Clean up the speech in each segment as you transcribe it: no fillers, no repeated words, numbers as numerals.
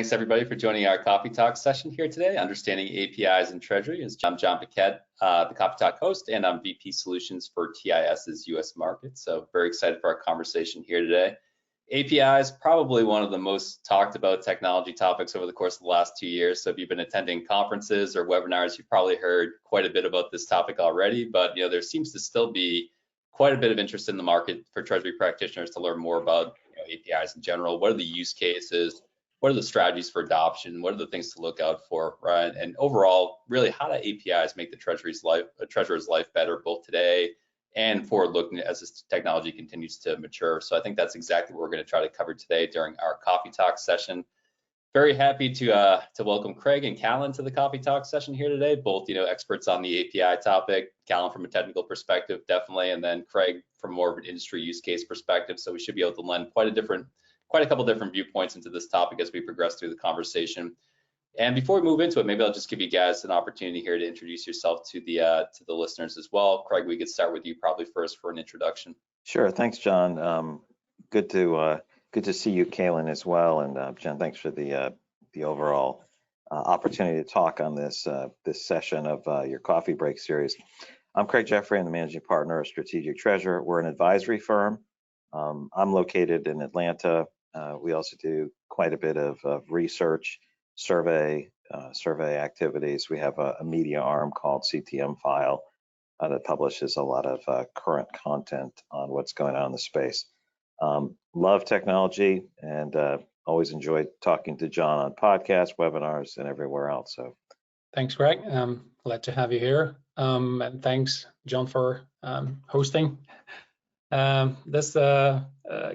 Thanks everybody for joining our Coffee Talk session here today. Understanding APIs in Treasury. I'm Jon Paquette, the Coffee Talk host, and I'm VP Solutions for TIS's US market. So very excited for our conversation here today. API is probably one of the most talked about technology topics over the course of the last 2 years. So if you've been attending conferences or webinars, you've probably heard quite a bit about this topic already, but there seems to still be quite a bit of interest in the market for Treasury practitioners to learn more about APIs in general. What are the use cases? What are the strategies for adoption? What are the things to look out for, right? And overall, really, how do APIs make the treasurer's life better, both today and forward-looking as this technology continues to mature? So I think that's exactly what we're going to try to cover today during our Coffee Talk session. Very happy to welcome Craig and Callan to the Coffee Talk session here today. Both experts on the API topic. Callan from a technical perspective, definitely, and then Craig from more of an industry use case perspective. So we should be able to lend quite a couple different viewpoints into this topic as we progress through the conversation. And before we move into it, maybe I'll just give you guys an opportunity here to introduce yourself to the listeners as well. Craig, we could start with you probably first for an introduction. Sure, thanks, John. Good to see you, Callan, as well, and Jen, thanks for the overall opportunity to talk on this session of your Coffee Break series. I'm Craig Jeffrey. I'm the managing partner of Strategic Treasure. We're an advisory firm. I'm located in Atlanta. We also do quite a bit of research, survey activities. We have a media arm called CTM File that publishes a lot of current content on what's going on in the space. Love technology and always enjoyed talking to John on podcasts, webinars, and everywhere else. So, thanks, Greg. Glad to have you here. And thanks, John, for hosting this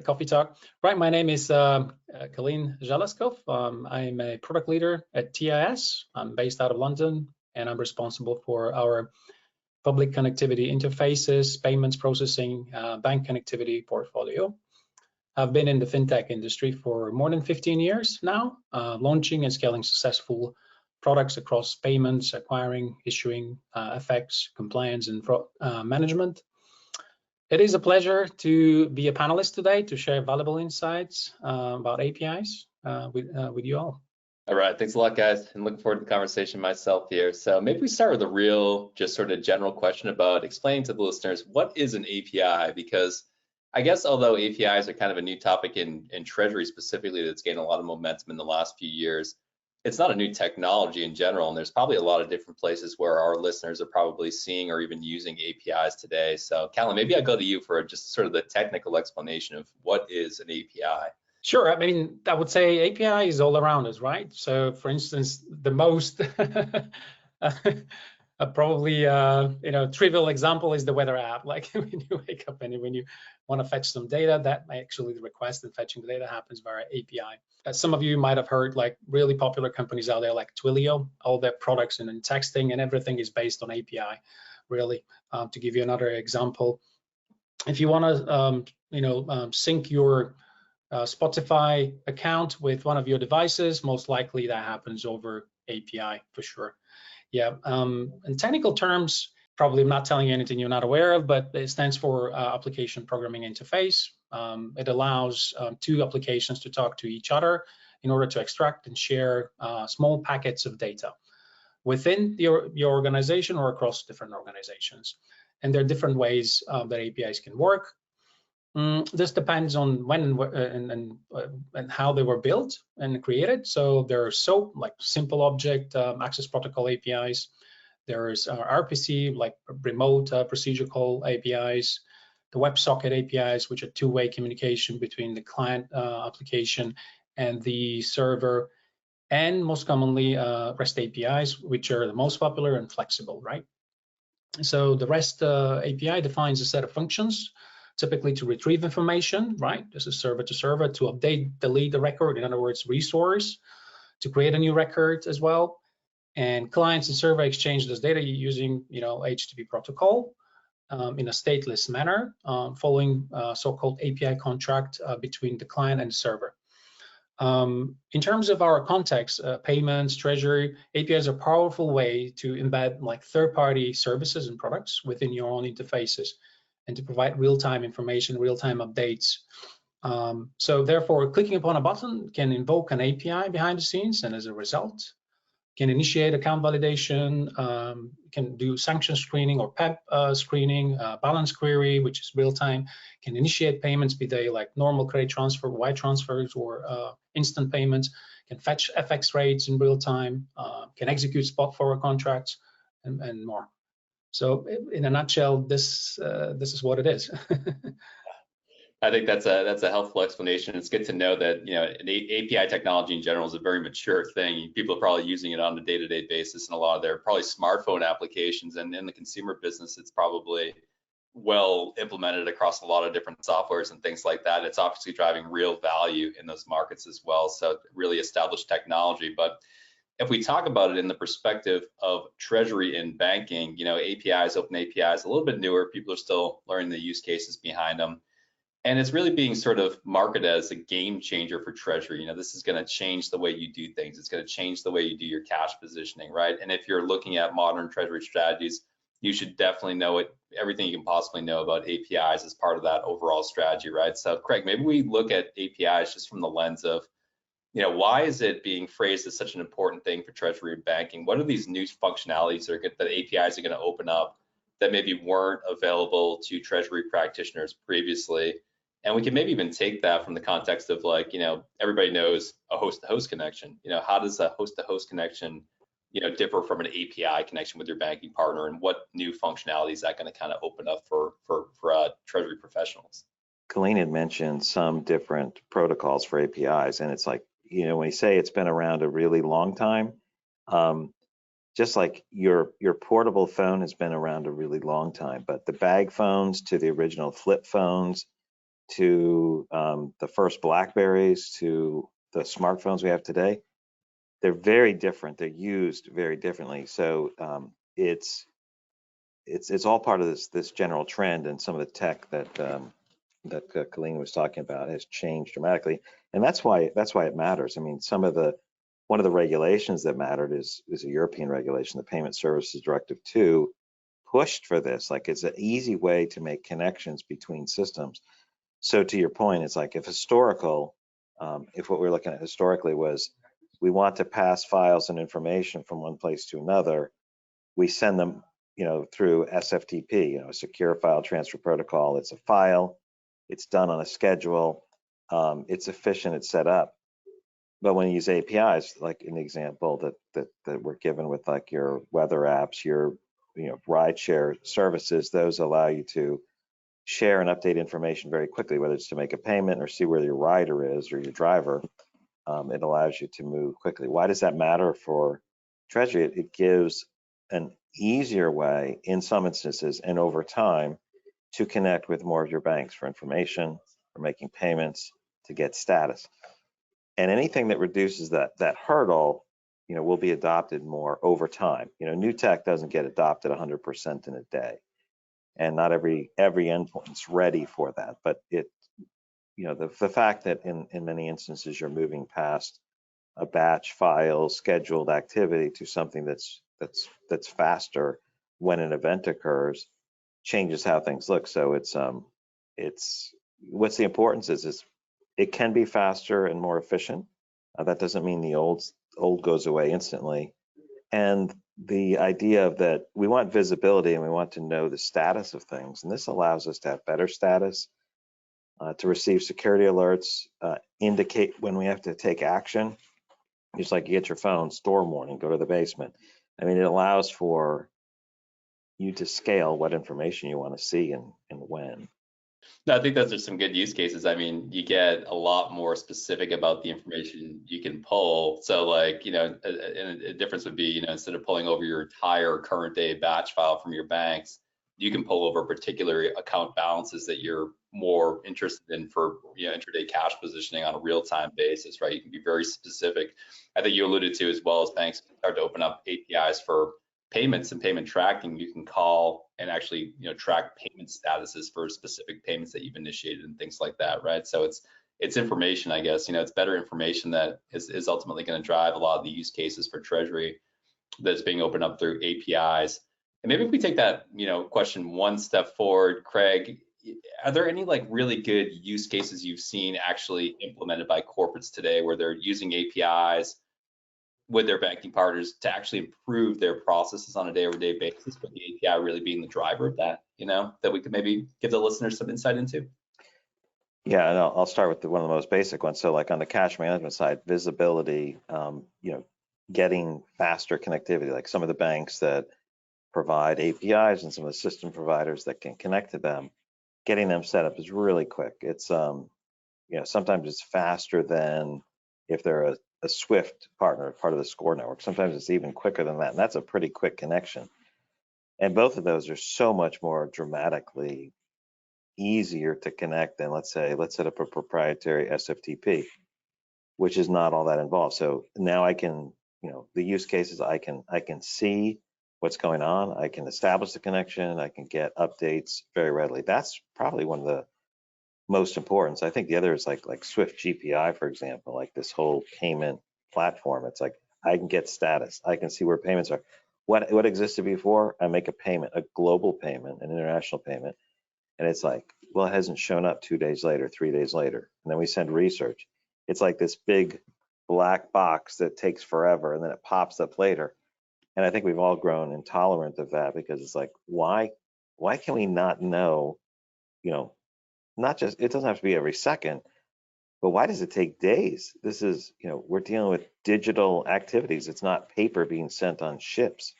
Coffee Talk. Right, my name is Kalin Zhaleskov. I'm a product leader at TIS. I'm based out of London, and I'm responsible for our public connectivity interfaces, payments processing, bank connectivity portfolio. I've been in the Fintech industry for more than 15 years now, launching and scaling successful products across payments, acquiring, issuing, FX, compliance, and fraud management. It is a pleasure to be a panelist today to share valuable insights about APIs with you all. All right, thanks a lot, guys, and looking forward to the conversation myself here. So maybe we start with a real, just sort of general question about explaining to the listeners, what is an API? Because I guess although APIs are kind of a new topic in Treasury specifically that's gained a lot of momentum in the last few years, it's not a new technology in general, and there's probably a lot of different places where our listeners are probably seeing or even using APIs today. So Callan, maybe I'll go to you for just sort of the technical explanation of what is an API. Sure, I mean, I would say API is all around us, right? So for instance, the most probably trivial example is the weather app. Like when you wake up and when you want to fetch some data, that actually the request and fetching the data happens via API. Some of you might have heard like really popular companies out there like Twilio, all their products and texting and everything is based on API. Really, to give you another example, if you want to sync your Spotify account with one of your devices, most likely that happens over API for sure. Yeah, in technical terms, probably I'm not telling you anything you're not aware of, but it stands for Application Programming Interface. It allows two applications to talk to each other in order to extract and share small packets of data within your organization or across different organizations. And there are different ways that APIs can work. This depends on when and how they were built and created. So there are SOAP, like Simple Object Access Protocol APIs. There's RPC, like Remote Procedure Call APIs, the WebSocket APIs, which are two-way communication between the client application and the server, and most commonly REST APIs, which are the most popular and flexible, right? So the REST API defines a set of functions, typically to retrieve information, right? This is server to server, to update, delete the record, in other words, resource, to create a new record as well. And clients and server exchange this data using, HTTP protocol in a stateless manner, following so-called API contract between the client and the server. In terms of our context, payments, treasury, APIs are a powerful way to embed like third-party services and products within your own interfaces and to provide real-time information, real-time updates So therefore, clicking upon a button can invoke an API behind the scenes, and as a result, can initiate account validation, can do sanction screening or PEP screening, balance query, which is real time, can initiate payments, be they like normal credit transfer, wire transfers, or instant payments, can fetch FX rates in real time, can execute spot forward contracts, and more. So in a nutshell, this is what it is. I think that's a helpful explanation. It's good to know that API technology in general is a very mature thing. People are probably using it on a day-to-day basis in a lot of their probably smartphone applications, and in the consumer business, it's probably well implemented across a lot of different softwares and things like that. It's obviously driving real value in those markets as well. So really established technology. But if we talk about it in the perspective of treasury and banking, APIs, open APIs, a little bit newer. People are still learning the use cases behind them. And it's really being sort of marketed as a game changer for treasury. This is going to change the way you do things. It's going to change the way you do your cash positioning, right? And if you're looking at modern treasury strategies, you should definitely know everything you can possibly know about APIs as part of that overall strategy, right? So Craig, maybe we look at APIs just from the lens of, why is it being phrased as such an important thing for treasury and banking? What are these new functionalities that APIs are going to open up that maybe weren't available to treasury practitioners previously? And we can maybe even take that from the context of everybody knows a host-to-host connection. How does a host-to-host connection, differ from an API connection with your banking partner, and what new functionality is that going to kind of open up for treasury professionals? Colleen had mentioned some different protocols for APIs, and it's like, when you say it's been around a really long time, just like your portable phone has been around a really long time, but the bag phones to the original flip phones, to the first Blackberries, to the smartphones we have today, they're very different. They're used very differently. So it's all part of this general trend, and some of the tech that Colleen was talking about has changed dramatically, and that's why it matters. I mean, one of the regulations that mattered is a European regulation, the Payment Services Directive 2, pushed for this. Like, it's an easy way to make connections between systems. So to your point, it's like if what we're looking at historically was we want to pass files and information from one place to another, we send them, through SFTP, a secure file transfer protocol. It's a file, it's done on a schedule, it's efficient, it's set up. But when you use APIs, like in the example that we're given with like your weather apps, your rideshare services, those allow you to share and update information very quickly, whether it's to make a payment or see where your rider is or your driver. It allows you to move quickly. Why does that matter for treasury? It gives an easier way in some instances and over time to connect with more of your banks for information, for making payments, to get status. And anything that reduces that hurdle, will be adopted more over time. New tech doesn't get adopted 100% in a day. And not every endpoint's ready for that, but the fact that in many instances you're moving past a batch file scheduled activity to something that's faster when an event occurs changes how things look. So it's what's the importance is it can be faster and more efficient. That doesn't mean the old goes away instantly. And the idea of that we want visibility and we want to know the status of things, and this allows us to have better status, to receive security alerts, indicate when we have to take action. Just like you get your phone, store warning, go to the basement. I mean, it allows for you to scale what information you want to see and when. No, I think those are some good use cases. I mean, you get a lot more specific about the information you can pull. So like, a difference would be, instead of pulling over your entire current day batch file from your banks, you can pull over particular account balances that you're more interested in for, intraday cash positioning on a real-time basis, right? You can be very specific. I think you alluded to, as well, as banks start to open up APIs for payments and payment tracking. You can call and actually track payment statuses for specific payments that you've initiated and things like that, right? So it's information, I guess. It's better information that is ultimately going to drive a lot of the use cases for treasury that's being opened up through APIs. And maybe if we take that question one step forward, Craig, are there any like really good use cases you've seen actually implemented by corporates today where they're using APIs with their banking partners to actually improve their processes on a day-over-day basis, with the API really being the driver of that, that we could maybe give the listeners some insight into? Yeah, and I'll start with one of the most basic ones. So like on the cash management side, visibility, getting faster connectivity, like some of the banks that provide APIs and some of the system providers that can connect to them, getting them set up is really quick. It's, sometimes it's faster than if they're a Swift partner, part of the Score network. Sometimes it's even quicker than that, and that's a pretty quick connection. And both of those are so much more dramatically easier to connect than, let's set up a proprietary SFTP, which is not all that involved. So now I can, the use cases, I can see what's going on. I can establish the connection. I can get updates very readily. That's probably one of the most important. So I think the other is like Swift GPI, for example, like this whole payment platform. It's like I can get status. I can see where payments are. What existed before? I make a payment, a global payment, an international payment, and it's like, well, it hasn't shown up 2 days later, 3 days later, and then we send research. It's like this big black box that takes forever, and then it pops up later. And I think we've all grown intolerant of that, because it's like, why can we not know, not just, it doesn't have to be every second, but why does it take days? This is, we're dealing with digital activities. It's not paper being sent on ships.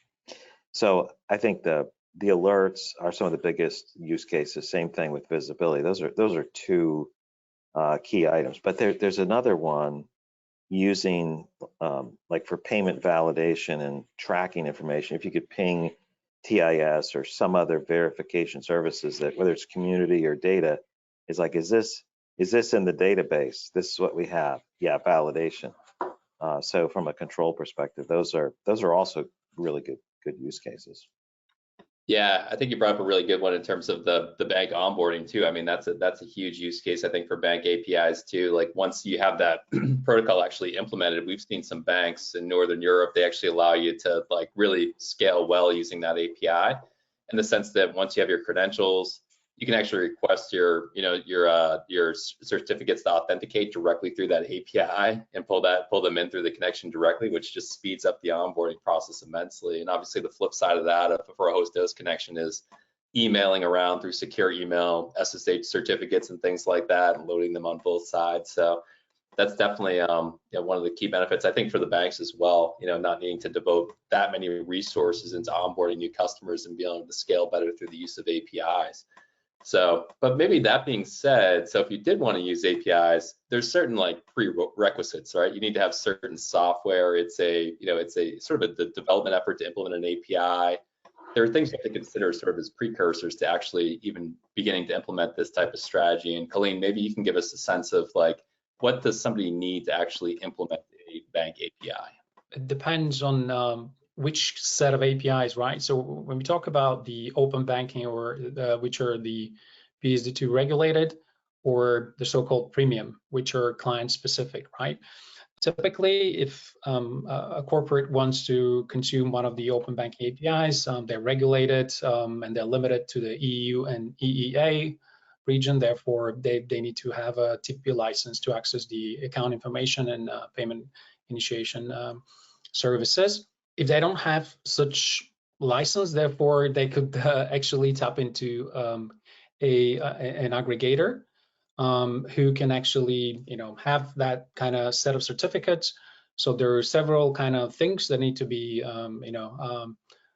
So I think the alerts are some of the biggest use cases. Same thing with visibility. Those are two key items. But there's another one, using like for payment validation and tracking information. If you could ping TIS or some other verification services, that whether it's community or data, is like, is this in the database? This is what we have. Yeah, validation. So from a control perspective, those are also really good use cases. Yeah, I think you brought up a really good one in terms of the bank onboarding too. I mean, that's a huge use case, I think, for bank APIs too. Like once you have that protocol actually implemented, we've seen some banks in Northern Europe, they actually allow you to like really scale well using that API, in the sense that once you have your credentials, you can actually request your certificates to authenticate directly through that API and pull them in through the connection directly, which just speeds up the onboarding process immensely. And obviously the flip side of that for a host-to-host connection is emailing around through secure email, SSH certificates and things like that, and loading them on both sides. So that's definitely one of the key benefits, I think, for the banks as well, not needing to devote that many resources into onboarding new customers and being able to scale better through the use of APIs. So, but maybe that being said, so if you did want to use APIs, there's certain like prerequisites, right? You need to have certain software. It's a sort of the development effort to implement an API. There are things you have to consider sort of as precursors to actually even beginning to implement this type of strategy. And Colleen, maybe you can give us a sense of like, what does somebody need to actually implement a bank API? It depends on which set of APIs, right? So when we talk about the open banking, or which are the PSD2 regulated, or the so-called premium, which are client specific, right? Typically, if a corporate wants to consume one of the open banking APIs, they're regulated and they're limited to the EU and EEA region. Therefore, they need to have a TPP license to access the account information and payment initiation services. If they don't have such license, therefore they could actually tap into an aggregator who can actually have that kind of set of certificates. So there are several kind of things that need to be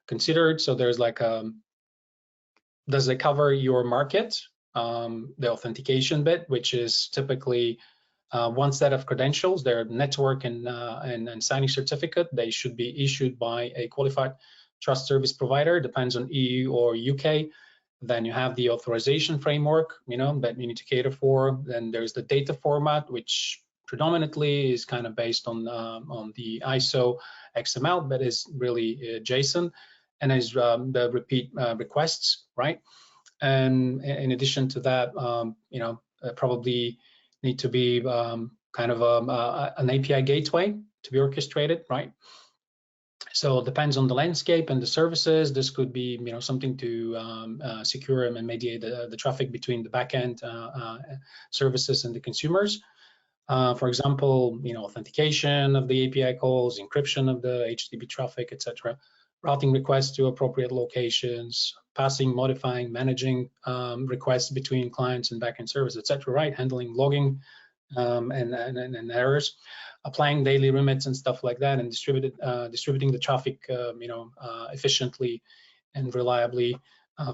considered. So there's like does it cover your market? The authentication bit, which is typically one set of credentials, their network and signing certificate. They should be issued by a qualified trust service provider, depends on EU or UK. Then you have the authorization framework, that you need to cater for. Then there's the data format, which predominantly is kind of based on the ISO XML, but is really JSON, and is the repeat requests, right? And in addition to that, probably need to be kind of an API gateway to be orchestrated, right? So it depends on the landscape and the services. This could be, something to secure and mediate the traffic between the backend services and the consumers. For example, authentication of the API calls, encryption of the HTTP traffic, etc., routing requests to appropriate locations, passing, modifying, managing requests between clients and backend service, etc., right? Handling logging and errors, applying daily limits and stuff like that, and distributing the traffic, efficiently and reliably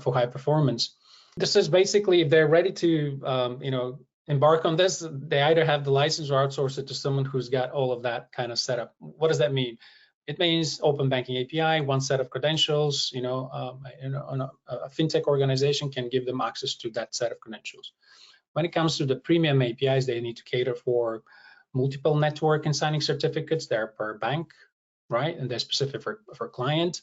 for high performance. This is basically, if they're ready to, embark on this, they either have the license or outsource it to someone who's got all of that kind of setup. What does that mean? It means open banking API, one set of credentials. A fintech organization can give them access to that set of credentials. When it comes to the premium APIs, they need to cater for multiple network and signing certificates. They're per bank, right? And they're specific for client.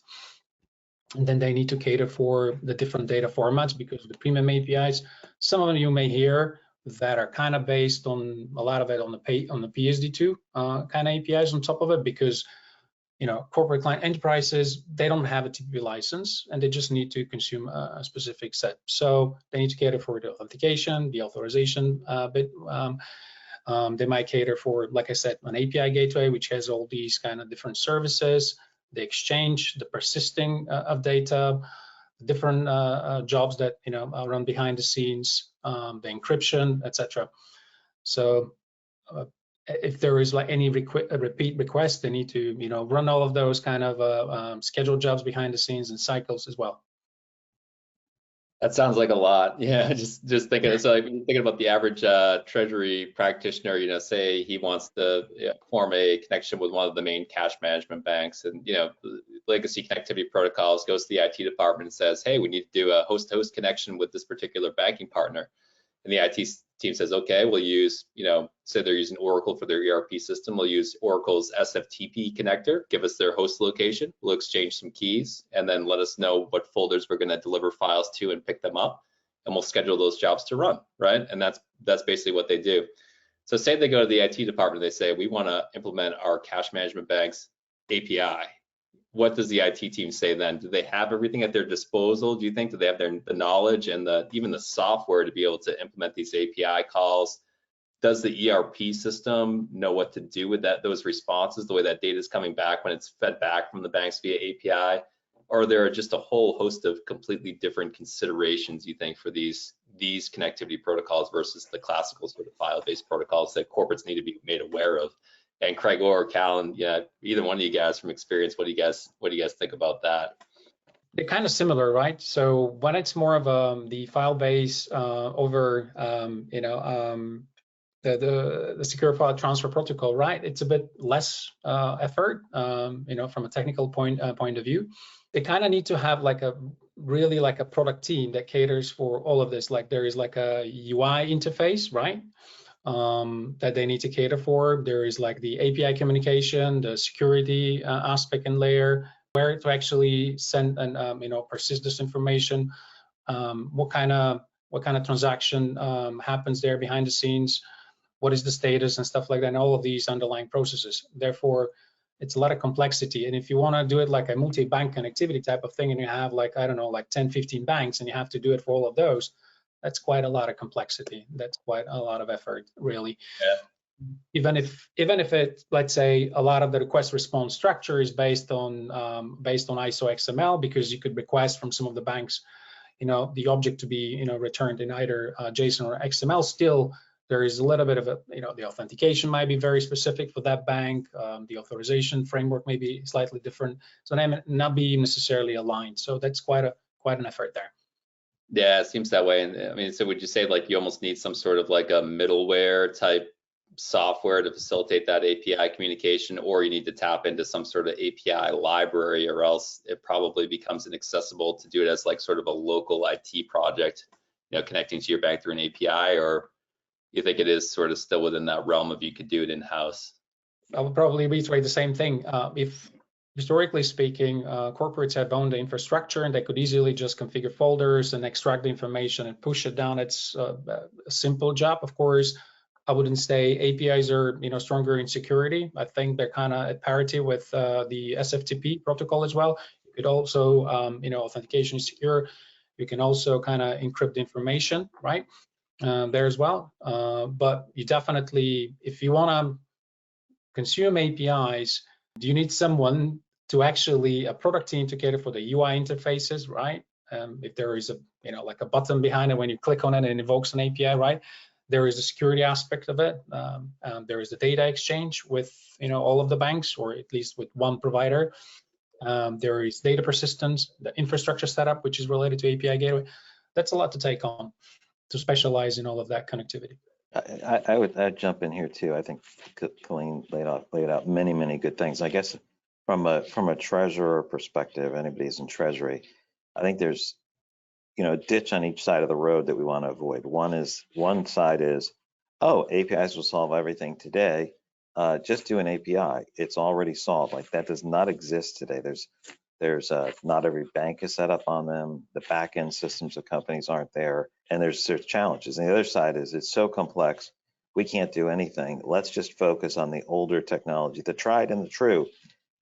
And then they need to cater for the different data formats, because the premium APIs, some of them you may hear that are kind of based on a lot of it on the PSD2 kind of APIs on top of it, because corporate client enterprises, they don't have a TPP license and they just need to consume a specific set. So they need to cater for the authentication, the authorization bit. They might cater for, like I said, an API gateway, which has all these kind of different services, the exchange, the persisting of data, different jobs that run behind the scenes, the encryption, etc. So if there is like any repeat request, they need to run all of those kind of scheduled jobs behind the scenes and cycles as well. That sounds like a lot. Yeah, just thinking. So like, thinking about the average treasury practitioner, say he wants to form a connection with one of the main cash management banks, and legacy connectivity protocols, goes to the IT department and says, hey, we need to do a host-to-host connection with this particular banking partner. And the IT team says, okay, we'll use, say they're using Oracle for their ERP system, we'll use Oracle's SFTP connector, give us their host location, we'll exchange some keys, and then let us know what folders we're going to deliver files to and pick them up, and we'll schedule those jobs to run, right? And that's basically what they do. So say they go to the IT department, they say, we want to implement our cash management bank's API. What does the IT team say then? Do they have everything at their disposal? Do you think? Do they have the knowledge and even the software to be able to implement these API calls? Does the ERP system know what to do with those responses, the way that data is coming back when it's fed back from the banks via API? Or are there just a whole host of completely different considerations, you think, for these connectivity protocols versus the classical sort of file-based protocols that corporates need to be made aware of? And Craig or Callan, either one of you guys from experience, what do you guys think about that? They're kind of similar, right? So when it's more of the file-based over, the secure file transfer protocol, right? It's a bit less effort, from a technical point of view. They kind of need to have like a product team that caters for all of this. Like there is like a UI interface, right? That they need to cater for. There is like the API communication, the security aspect and layer, where to actually send and persist this information, what kind of transaction happens there behind the scenes, what is the status and stuff like that, and all of these underlying processes. Therefore, it's a lot of complexity. And if you want to do it like a multi-bank connectivity type of thing, and you have like, I don't know, like 10, 15 banks, and you have to do it for all of those, that's quite a lot of complexity. That's quite a lot of effort, really. Yeah. Even if it, let's say, a lot of the request response structure is based on ISO XML, because you could request from some of the banks, the object to be, returned in either JSON or XML. Still, there is a little bit of a, the authentication might be very specific for that bank. The authorization framework may be slightly different, so they may not be necessarily aligned. So that's quite an effort there. Yeah, it seems that way. And I mean, so would you say like you almost need some sort of like a middleware type software to facilitate that API communication, or you need to tap into some sort of API library, or else it probably becomes inaccessible to do it as like sort of a local IT project, connecting to your bank through an API? Or you think it is sort of still within that realm of you could do it in-house? I would probably reiterate the same thing. If historically speaking, corporates have owned the infrastructure and they could easily just configure folders and extract the information and push it down, it's a simple job. Of course, I wouldn't say APIs are stronger in security. I think they're kind of at parity with the SFTP protocol as well. You could also authentication is secure. You can also kind of encrypt information, right? There as well. But you definitely, if you want to consume APIs, do you need someone to actually a product team to cater for the UI interfaces, right? If there is a like a button behind it when you click on it and it invokes an API, right? There is a security aspect of it. There is the data exchange with all of the banks, or at least with one provider. There is data persistence, the infrastructure setup, which is related to API gateway. That's a lot to take on, to specialize in all of that connectivity. I'd jump in here too. I think Colleen laid out many good things. I guess from a treasurer perspective, anybody's in treasury, I think there's a ditch on each side of the road that we want to avoid. One side is, oh, APIs will solve everything today. Just do an API. It's already solved. Like, that does not exist today. There's not every bank is set up on them. The back end systems of companies aren't there, and there's challenges. And the other side is, it's so complex, we can't do anything. Let's just focus on the older technology, the tried and the true,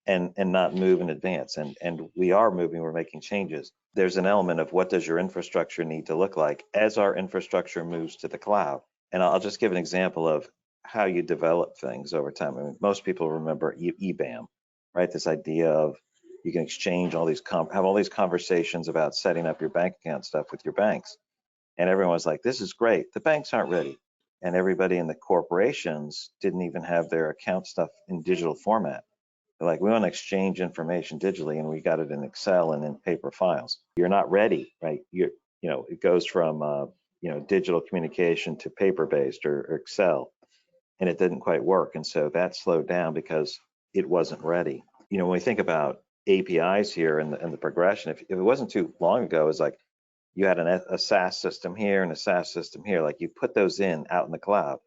and not move in advance. And we are moving. We're making changes. There's an element of, what does your infrastructure need to look like as our infrastructure moves to the cloud? And I'll just give an example of how you develop things over time. I mean, most people remember EBAM, right? This idea of, you can exchange all these, have all these conversations about setting up your bank account stuff with your banks. And everyone was like, this is great. The banks aren't ready. And everybody in the corporations didn't even have their account stuff in digital format. They're like, we want to exchange information digitally, and we got it in Excel and in paper files. You're not ready, right? It goes from digital communication to paper-based or Excel, and it didn't quite work. And so that slowed down because it wasn't ready. When we think about APIs here and the progression, if it wasn't too long ago, it's like you had a SaaS system here and a SaaS system here. Like, you put those out in the cloud.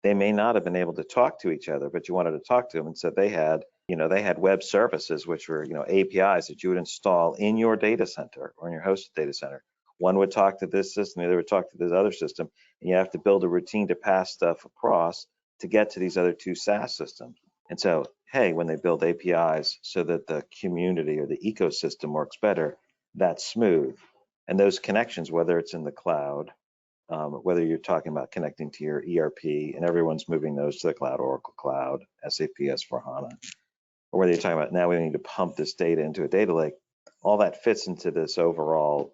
They may not have been able to talk to each other, but you wanted to talk to them, and so they had web services, which were APIs that you would install in your data center or in your hosted data center. One would talk to this system, the other would talk to this other system, and you have to build a routine to pass stuff across to get to these other two SaaS systems. And so, hey, when they build APIs so that the community or the ecosystem works better, that's smooth. And those connections, whether it's in the cloud, whether you're talking about connecting to your ERP, and everyone's moving those to the cloud, Oracle Cloud, SAP S/4HANA, or whether you're talking about, now we need to pump this data into a data lake, all that fits into this overall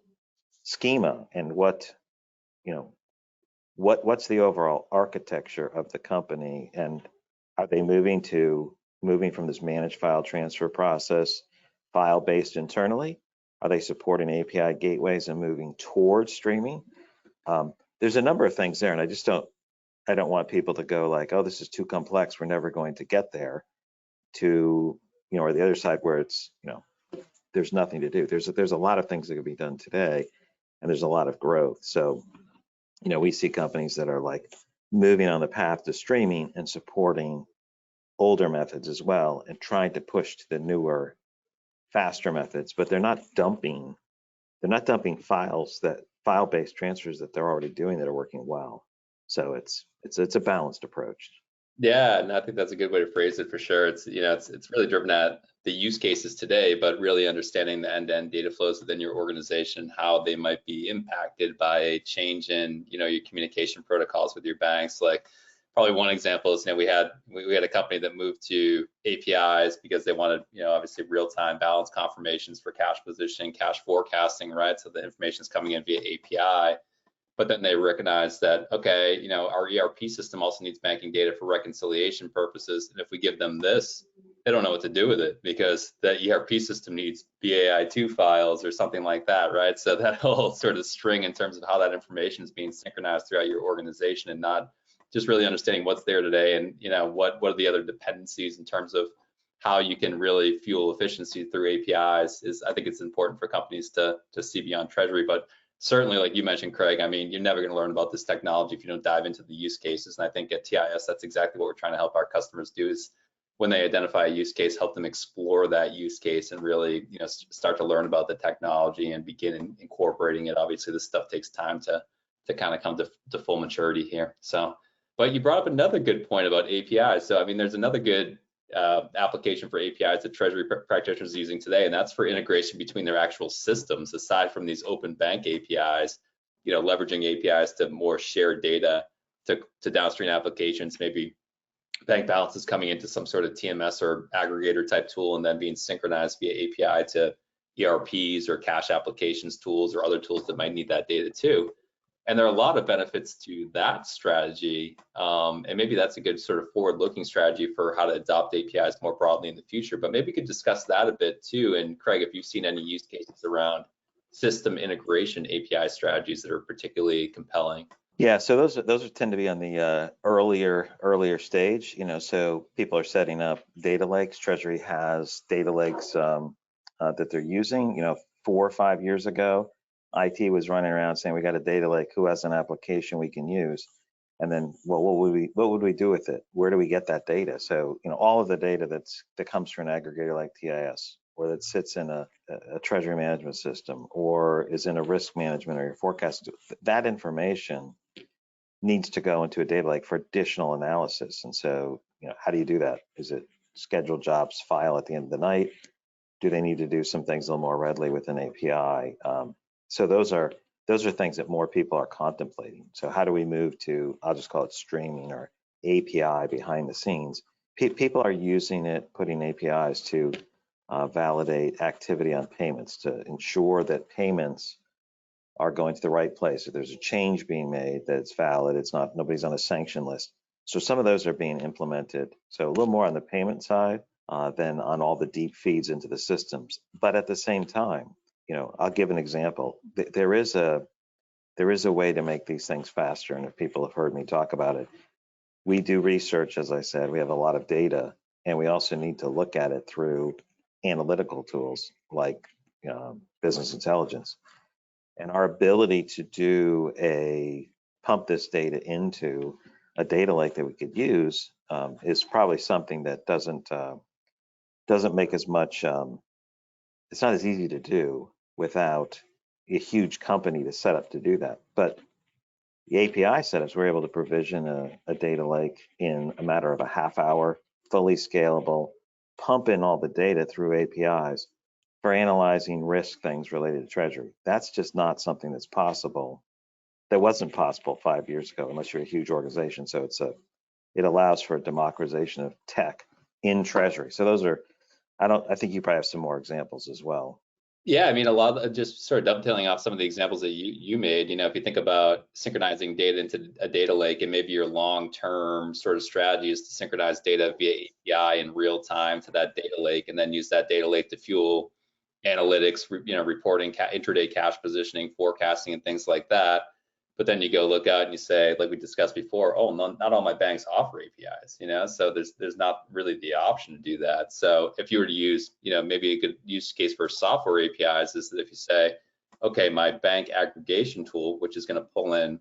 schema. And what's the overall architecture of the company, and are they moving from this managed file transfer process, file-based internally? Are they supporting API gateways and moving towards streaming? There's a number of things there, and I don't want people to go like, oh, this is too complex, we're never going to get there, to or the other side where it's there's nothing to do. There's a lot of things that could be done today, and there's a lot of growth. So we see companies that are like moving on the path to streaming and supporting older methods as well, and trying to push to the newer, faster methods, but they're not dumping file-based transfers that they're already doing that are working well. So it's a balanced approach. Yeah, and I think that's a good way to phrase it for sure. It's it's really driven at the use cases today, but really understanding the end-to-end data flows within your organization, how they might be impacted by a change in your communication protocols with your banks. Like, probably one example is we had a company that moved to APIs because they wanted obviously real-time balance confirmations for cash position, cash forecasting, right? So the information is coming in via API. But then they recognize that, okay, our ERP system also needs banking data for reconciliation purposes. And if we give them this, they don't know what to do with it, because the ERP system needs BAI2 files or something like that, right? So that whole sort of string in terms of how that information is being synchronized throughout your organization, and not just really understanding what's there today and what are the other dependencies in terms of how you can really fuel efficiency through APIs is, I think it's important for companies to see beyond treasury. But certainly, like you mentioned, Craig, I mean, you're never going to learn about this technology if you don't dive into the use cases. And I think at TIS, that's exactly what we're trying to help our customers do, is when they identify a use case, help them explore that use case and really, start to learn about the technology and begin incorporating it. Obviously, this stuff takes time to kind of come to full maturity here. So But you brought up another good point about APIs. So I mean, there's another good application for APIs that Treasury practitioners are using today, and that's for integration between their actual systems. Aside from these open bank APIs, leveraging APIs to more shared data to downstream applications, maybe bank balances coming into some sort of TMS or aggregator type tool and then being synchronized via API to ERPs or cash applications tools or other tools that might need that data too. And there are a lot of benefits to that strategy. And maybe that's a good sort of forward-looking strategy for how to adopt APIs more broadly in the future. But maybe we could discuss that a bit too. And Craig, if you've seen any use cases around system integration API strategies that are particularly compelling. Yeah, so those tend to be on the earlier stage. So people are setting up data lakes. Treasury has data lakes that they're using. 4 or 5 years ago, IT was running around saying we got a data lake. Who has an application we can use? And then, well, what would we do with it? Where do we get that data? So all of the data that comes from an aggregator like TIS, or that sits in a treasury management system, or is in a risk management or your forecast, that information needs to go into a data lake for additional analysis. And so, how do you do that? Is it scheduled jobs file at the end of the night? Do they need to do some things a little more readily with an API? So those are things that more people are contemplating. So how do we move to, I'll just call it streaming or API behind the scenes? People are using it, putting APIs to validate activity on payments, to ensure that payments are going to the right place. If there's a change being made, that it's valid, it's not, nobody's on a sanction list. So some of those are being implemented. So a little more on the payment side than on all the deep feeds into the systems. But at the same time, I'll give an example. There is a way to make these things faster. And if people have heard me talk about it, we do research, as I said, we have a lot of data, and we also need to look at it through analytical tools like business intelligence. And our ability to pump this data into a data lake that we could use is probably something that doesn't make as much. It's not as easy to do without a huge company to set up to do that. But the API setups, we're able to provision a data lake in a matter of a half hour, fully scalable, pump in all the data through APIs for analyzing risk things related to Treasury. That's just not something that's possible. That wasn't possible 5 years ago, unless you're a huge organization. So it allows for a democratization of tech in Treasury. So those are, I think you probably have some more examples as well. Yeah, I mean, a lot of just sort of dovetailing off some of the examples that you made, if you think about synchronizing data into a data lake, and maybe your long-term sort of strategy is to synchronize data via API in real time to that data lake, and then use that data lake to fuel analytics, reporting, intraday cash positioning, forecasting, and things like that. But then you go look out and you say, like we discussed before, oh, not all my banks offer APIs, so there's not really the option to do that. So if you were to use, maybe a good use case for software APIs is that if you say, okay, my bank aggregation tool, which is going to pull in,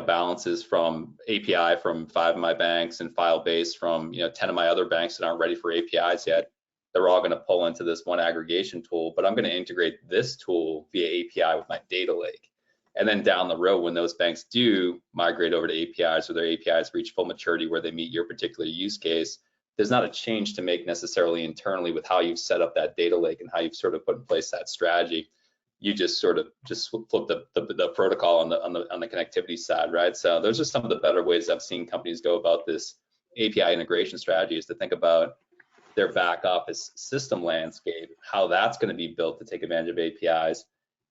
balances from API from 5 of my banks and file base from, 10 of my other banks that aren't ready for APIs yet, they're all going to pull into this one aggregation tool, but I'm going to integrate this tool via API with my data lake. And then down the road, when those banks do migrate over to APIs, or their APIs reach full maturity where they meet your particular use case, there's not a change to make necessarily internally with how you've set up that data lake and how you've sort of put in place that strategy. You just sort of flip the protocol on the connectivity side, right? So those are some of the better ways I've seen companies go about this API integration strategy, is to think about their back office system landscape, how that's going to be built to take advantage of APIs,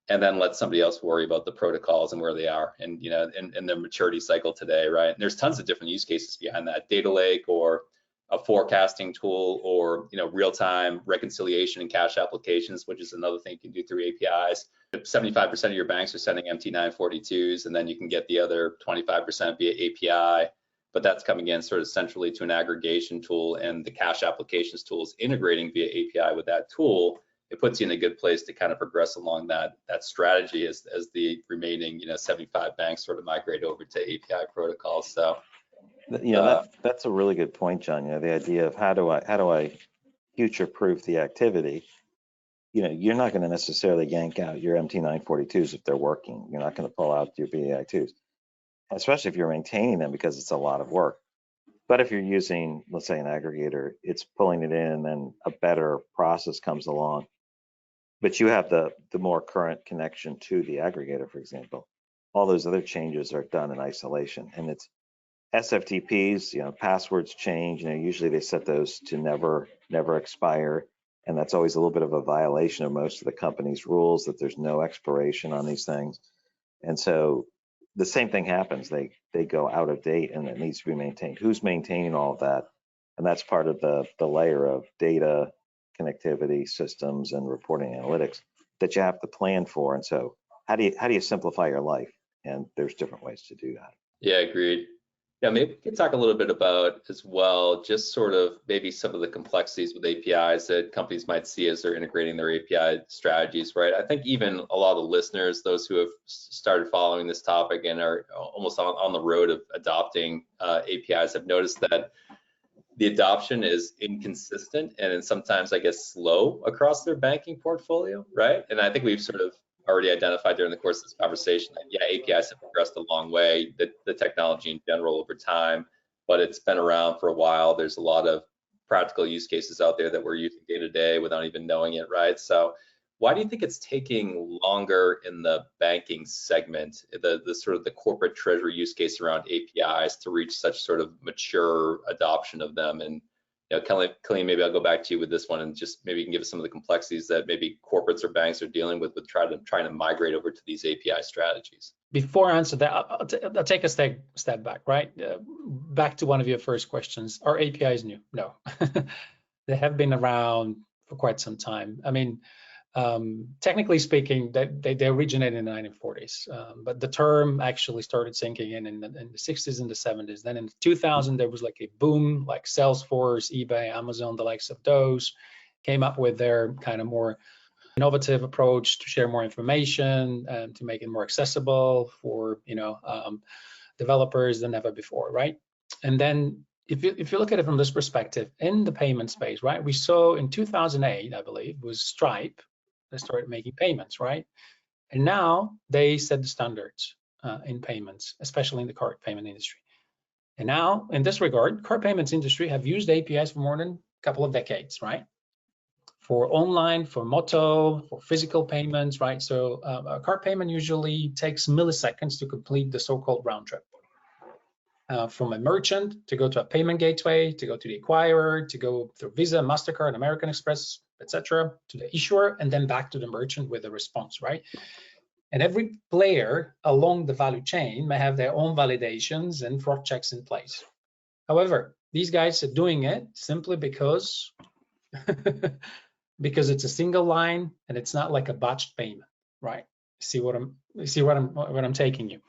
and then let somebody else worry about the protocols and where they are and in their maturity cycle today, right? And there's tons of different use cases behind that data lake, or a forecasting tool, or real-time reconciliation and cash applications, which is another thing you can do through APIs. 75% of your banks are sending MT942s, and then you can get the other 25% via API. But that's coming in sort of centrally to an aggregation tool, and the cash applications tools integrating via API with that tool. It puts you in a good place to kind of progress along that strategy as the remaining 75 banks sort of migrate over to API protocols. So that's a really good point, John. The idea of how do I future-proof the activity. You're not going to necessarily yank out your MT942s if they're working. You're not going to pull out your BAI2s. especially if you're maintaining them, because it's a lot of work. But if you're using, let's say, an aggregator, it's pulling it in, and then a better process comes along. But you have the more current connection to the aggregator, for example. All those other changes are done in isolation, and it's SFTPs. Passwords change. Usually they set those to never expire, and that's always a little bit of a violation of most of the company's rules, that there's no expiration on these things. And so the same thing happens. They go out of date, and it needs to be maintained. Who's maintaining all of that? And that's part of the layer of data, connectivity, systems, and reporting analytics that you have to plan for. And so how do you simplify your life? And there's different ways to do that. Yeah, agreed. Yeah, maybe we could talk a little bit about as well, just sort of maybe some of the complexities with APIs that companies might see as they're integrating their API strategies, right? I think even a lot of the listeners, those who have started following this topic and are almost on the road of adopting APIs, have noticed that the adoption is inconsistent and sometimes, I guess, slow across their banking portfolio, right? And I think we've sort of already identified during the course of this conversation that, yeah, APIs have progressed a long way, the technology in general over time, but it's been around for a while. There's a lot of practical use cases out there that we're using day to day without even knowing it, right? So why do you think it's taking longer in the banking segment, the sort of the corporate treasury use case around APIs, to reach such sort of mature adoption of them? And Colleen, maybe I'll go back to you with this one, and just maybe you can give us some of the complexities that maybe corporates or banks are dealing with trying to migrate over to these API strategies. Before I answer that, I'll take a step back, right? Back to one of your first questions. Are APIs new? No. They have been around for quite some time. I mean, technically speaking, they originated in the 1940s, but the term actually started sinking in the 60s and the 70s. Then in 2000, there was like a boom, like Salesforce, eBay, Amazon, the likes of those came up with their kind of more innovative approach to share more information and to make it more accessible for developers than ever before, right? And then if you look at it from this perspective, in the payment space, right, we saw in 2008, I believe, was Stripe. They started making payments, right? And now they set the standards in payments, especially in the card payment industry. And now, in this regard, card payments industry have used APIs for more than a couple of decades, right? For online, for Motto, for physical payments, right? So a card payment usually takes milliseconds to complete the so-called round trip. From a merchant to go to a payment gateway, to go to the acquirer, to go through Visa, MasterCard, American Express, etc., to the issuer, and then back to the merchant with a response, right? And every player along the value chain may have their own validations and fraud checks in place. However, these guys are doing it simply because because it's a single line and it's not like a batched payment, right? See what I'm taking you.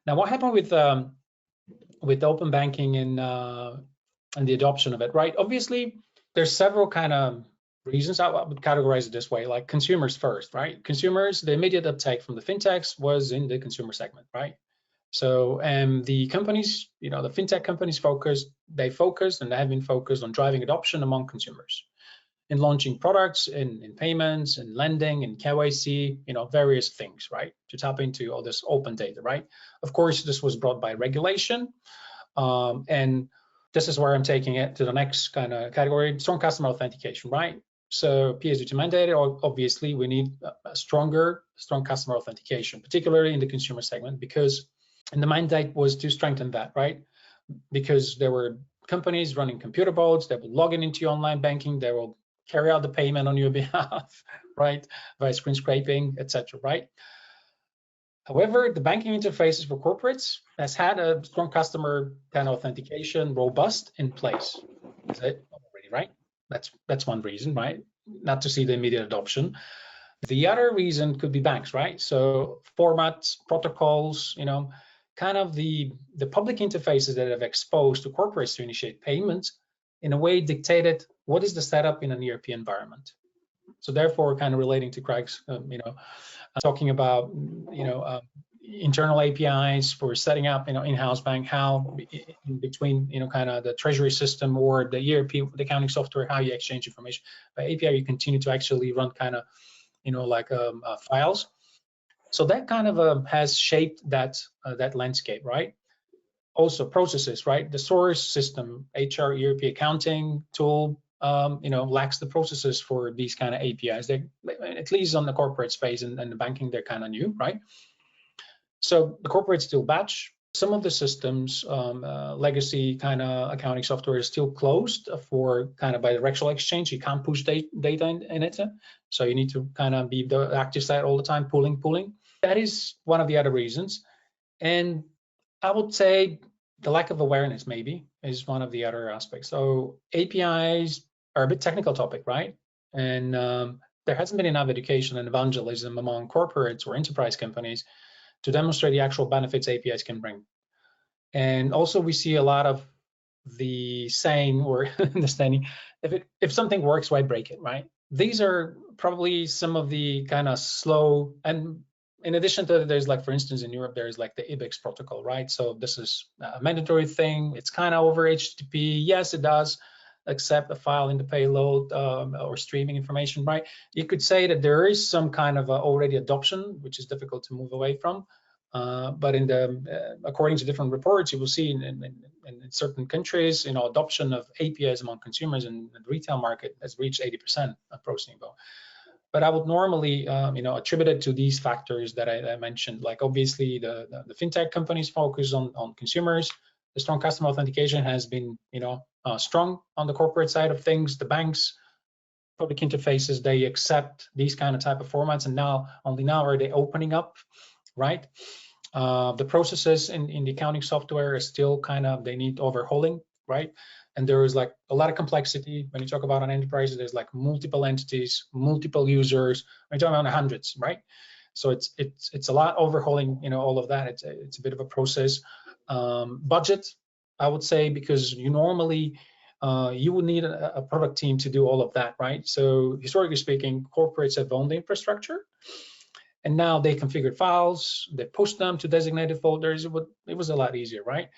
Now, what happened with open banking and the adoption of it, right? Obviously, there's several kind of reasons. I would categorize it this way, like consumers first, right? Consumers, the immediate uptake from the fintechs was in the consumer segment, right? So the companies, the fintech companies they focused and they have been focused on driving adoption among consumers in launching products in payments and lending and KYC, various things, right? To tap into all this open data, right? Of course, this was brought by regulation. And this is where I'm taking it to the next kind of category, strong customer authentication, right? So PSD2 mandated, obviously we need a strong customer authentication, particularly in the consumer segment, because the mandate was to strengthen that, right? Because there were companies running computer bots that would log into your online banking, they will carry out the payment on your behalf, right? Via screen scraping, etc., right? However, the banking interfaces for corporates has had a strong customer kind of authentication, robust in place. Is it already, right? That's one reason, right? Not to see the immediate adoption. The other reason could be banks, right? So formats, protocols, kind of the public interfaces that have exposed to corporates to initiate payments in a way dictated what is the setup in an ERP environment. So therefore, kind of relating to Craig's, talking about, internal APIs for setting up, in-house bank, how in between, kind of the treasury system or the ERP, the accounting software, how you exchange information. By API, you continue to actually run kind of, like files. So that kind of has shaped that that landscape, right? Also processes, right? The source system, HR, ERP, accounting tool, lacks the processes for these kind of APIs. They, at least on the corporate space and the banking, they're kind of new, right? So the corporate still batch. Some of the systems, legacy kind of accounting software is still closed for kind of bidirectional exchange. You can't push data in it. So you need to kind of be the active side all the time, pulling. That is one of the other reasons. And I would say the lack of awareness maybe is one of the other aspects. So APIs are a bit technical topic, right? And there hasn't been enough education and evangelism among corporates or enterprise companies to demonstrate the actual benefits APIs can bring. And also we see a lot of the saying or understanding, if something works, why break it, right? These are probably some of the kind of slow, and in addition to that, there's like, for instance, in Europe, there's like the IBEX protocol, right? So this is a mandatory thing. It's kind of over HTTP. Yes, it does accept a file in the payload or streaming information, right? You could say that there is some kind of already adoption, which is difficult to move away from. But in the according to different reports, you will see in certain countries, adoption of APIs among consumers in the retail market has reached 80% approaching Nivo. But I would normally, attribute it to these factors that I mentioned. Like obviously, the fintech companies focus on consumers. The strong customer authentication has been, strong on the corporate side of things. The banks, public interfaces, they accept these kind of type of formats, and only now are they opening up, right? The processes in the accounting software is still they need overhauling, right? And there is like a lot of complexity when you talk about an enterprise. There's like multiple entities, multiple users. We're talking about hundreds, right? So it's a lot overhauling, all of that. It's a bit of a process. Budget, I would say, because you normally you would need a product team to do all of that, right? So historically speaking, corporates have owned the infrastructure, and now they configured files, they push them to designated folders. It was a lot easier, right?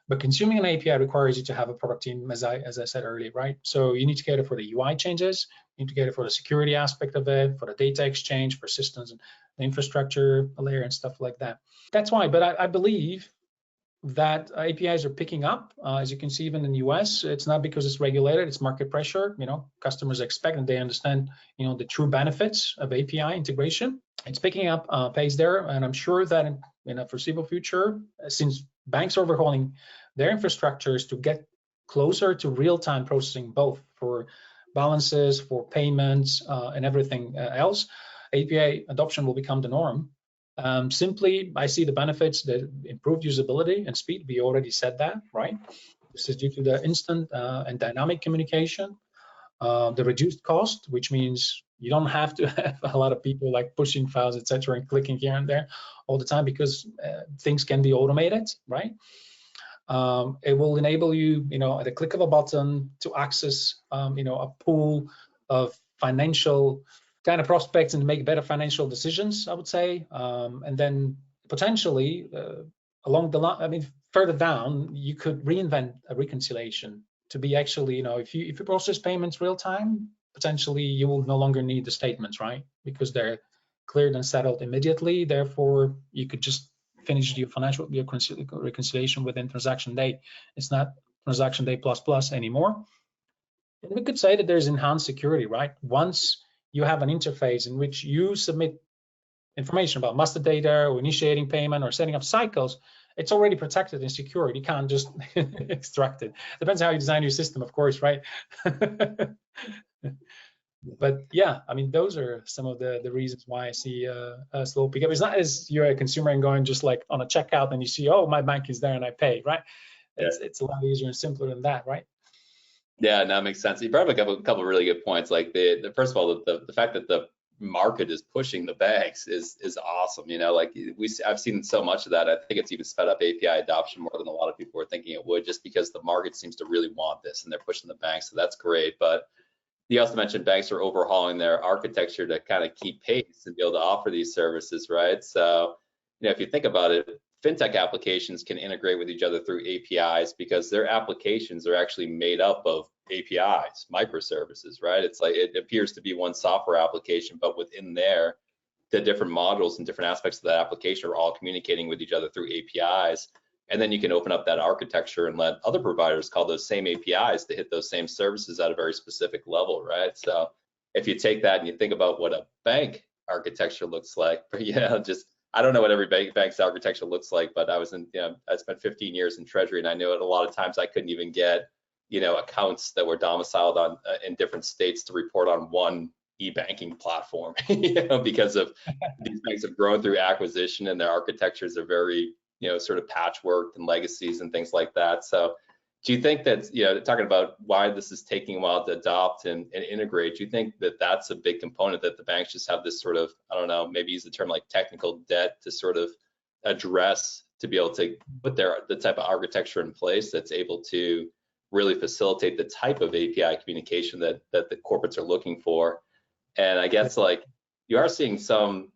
But consuming an API requires you to have a product team, as I said earlier, right? So you need to cater for the UI changes, you need to cater for the security aspect of it, for the data exchange, for systems and the infrastructure layer and stuff like that. That's why, but I believe that APIs are picking up. As you can see, even in the US, it's not because it's regulated, it's market pressure. Customers expect and they understand, the true benefits of API integration. It's picking up pace there. And I'm sure that in a foreseeable future, since banks are overhauling their infrastructures to get closer to real-time processing, both for balances, for payments, and everything else, API adoption will become the norm. Simply, I see the benefits, the improved usability and speed. We already said that, right? This is due to the instant and dynamic communication, the reduced cost, which means you don't have to have a lot of people like pushing files, etc., and clicking here and there all the time, because things can be automated, right? It will enable you, at a click of a button to access, a pool of financial kind of prospects and make better financial decisions, I would say. And then potentially along the line, further down, you could reinvent a reconciliation to be actually, if you process payments real time, potentially you will no longer need the statements, right? Because they're cleared and settled immediately. Therefore, you could just finish your reconciliation within transaction day. It's not transaction day plus anymore. And we could say that there's enhanced security, right? Once you have an interface in which you submit information about master data or initiating payment or setting up cycles, it's already protected and secured. You can't just extract it. Depends how you design your system, of course, right? But yeah, those are some of the reasons why I see a slow pickup. It's not as you're a consumer and going just like on a checkout and you see, oh, my bank is there and I pay, right? It's a lot easier and simpler than that, right? Yeah, no, that makes sense. You brought up a couple of really good points. Like the first of all, the fact that the market is pushing the banks is awesome. I've seen so much of that. I think it's even sped up API adoption more than a lot of people were thinking it would, just because the market seems to really want this and they're pushing the banks. So that's great. But you also mentioned banks are overhauling their architecture to kind of keep pace and be able to offer these services, right? So, if you think about it, fintech applications can integrate with each other through APIs because their applications are actually made up of APIs, microservices, right? It's like it appears to be one software application, but within there, the different modules and different aspects of that application are all communicating with each other through APIs. And then you can open up that architecture and let other providers call those same APIs to hit those same services at a very specific level, right? So if you take that and you think about what a bank architecture looks like, but yeah, just I don't know what every bank's architecture looks like, but I spent 15 years in Treasury, and I know a lot of times I couldn't even get, accounts that were domiciled on in different states to report on one e-banking platform, because of these banks have grown through acquisition and their architectures are very, sort of patchwork and legacies and things like that. So do you think that, talking about why this is taking a while to adopt and integrate, do you think that that's a big component, that the banks just have this sort of, I don't know, maybe use the term like technical debt to sort of address, to be able to put the type of architecture in place that's able to really facilitate the type of API communication that the corporates are looking for? And I guess like you are seeing some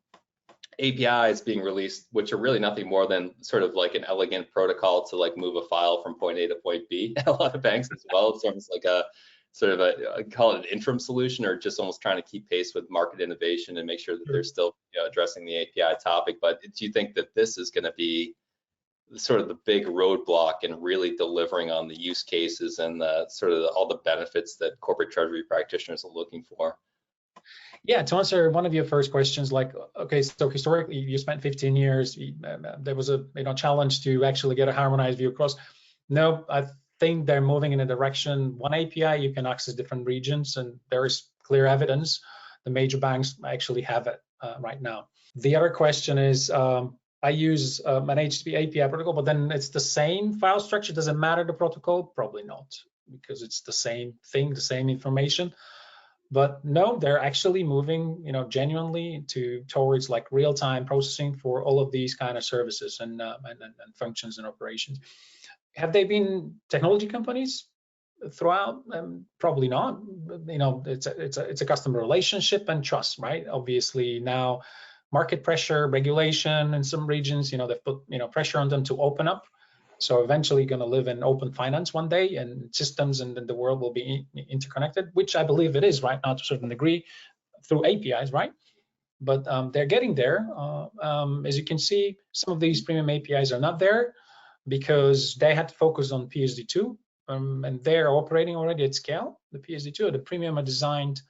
APIs being released, which are really nothing more than sort of like an elegant protocol to like move a file from point A to point B. A lot of banks as well. It's almost like a sort of I call it an interim solution, or just almost trying to keep pace with market innovation and make sure that they're still addressing the API topic. But do you think that this is going to be sort of the big roadblock in really delivering on the use cases and the sort of all the benefits that corporate treasury practitioners are looking for? Yeah, to answer one of your first questions, like, okay, so historically you spent 15 years, there was a challenge to actually get a harmonized view across. No, I think they're moving in a direction. One API, you can access different regions, and there is clear evidence the major banks actually have it right now. The other question is, I use an HTTP API protocol, but then it's the same file structure. Does it matter the protocol? Probably not, because it's the same thing, the same information. But no, they're actually moving, genuinely towards like real-time processing for all of these kind of services and functions and operations. Have they been technology companies throughout? Probably not. It's a customer relationship and trust, right? Obviously now, market pressure, regulation in some regions, they've put pressure on them to open up. So eventually going to live in open finance one day, and systems and the world will be interconnected, which I believe it is right now to a certain degree through APIs, right? But they're getting there. As you can see, some of these premium APIs are not there because they had to focus on PSD2, and they're operating already at scale. The PSD2, the premium are designed